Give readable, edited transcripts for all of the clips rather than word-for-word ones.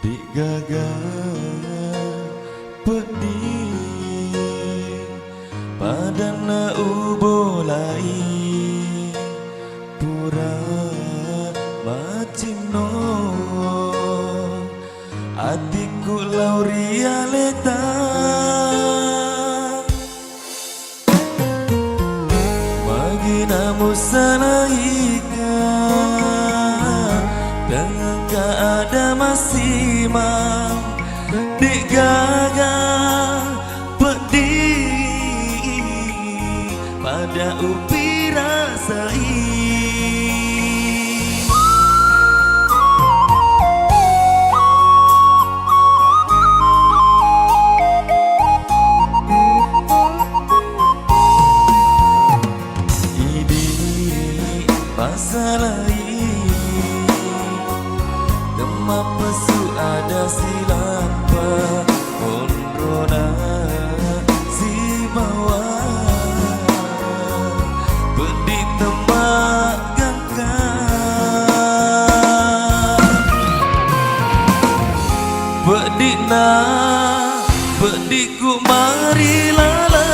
Digagal pedih pada na ubolai pura macino hatiku lauria leta magina musanaika dengan keada masih mam digagal pedih pada upi rasai ini masalah pesu ada silapa ondrona si bawah pedih temak gangkan pedih na pedih ku mari lala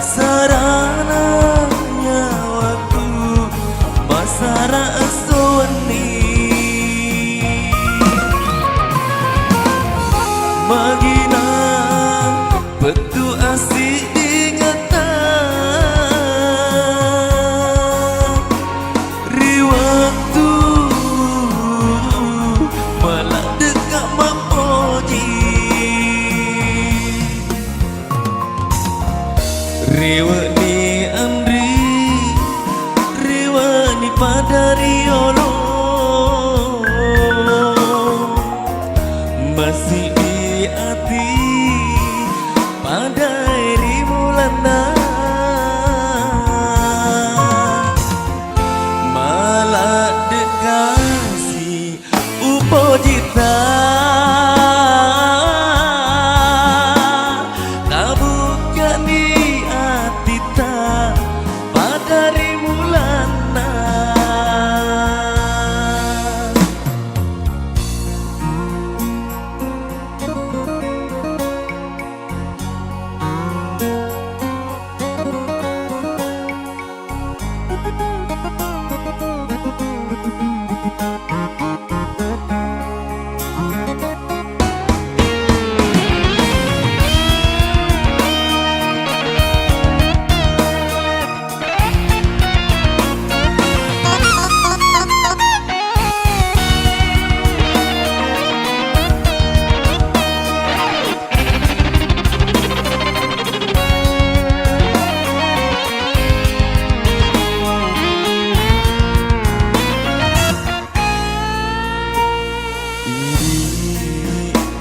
sarana nyawaku masara magina betu asik ingatan riwaktu malah dekat mapoji riwa ni andri riwa ni pada riolo masih hati pada iri mulana malah dekasi upojita tabukan di hati ta pada iri mulana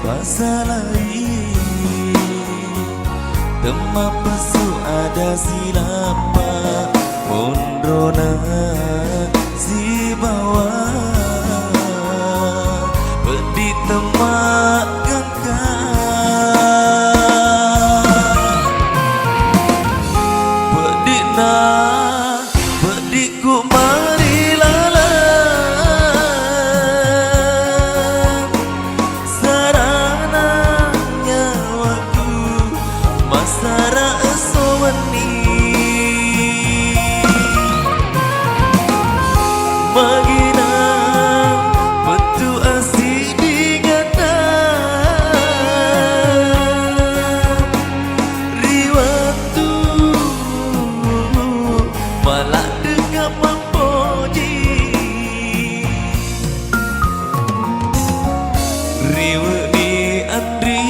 masalah temak pesu ada silapa mondrona si bawah pedih temak gangkan pedih na pedih ku mari lala masara esowani magina betu asik digatan riwatu malah dekat mampoji riwa ni andri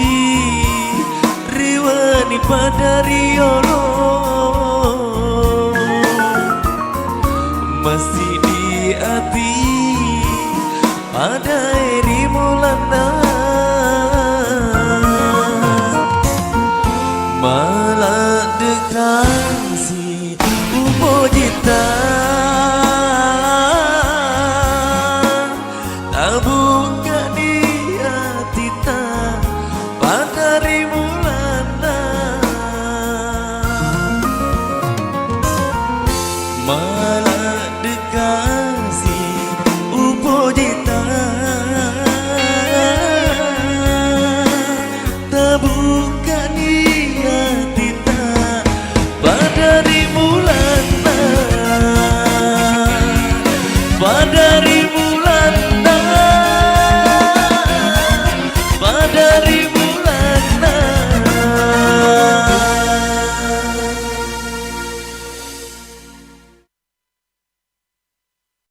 ni pada riolo masih di hati pada